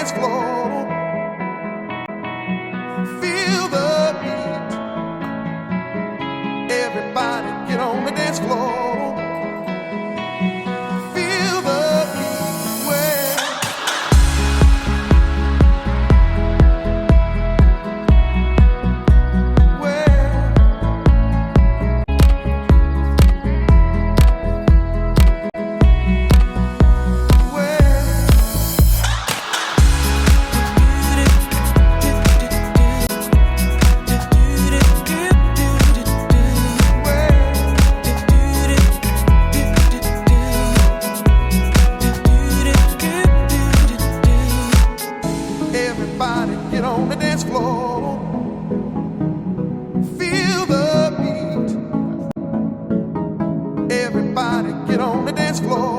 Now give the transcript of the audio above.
dance floor. Feel the beat. Everybody get on the dance floor. Feel the beat. Well, everybody get on the dance floor. Feel the beat. Everybody get on the dance floor.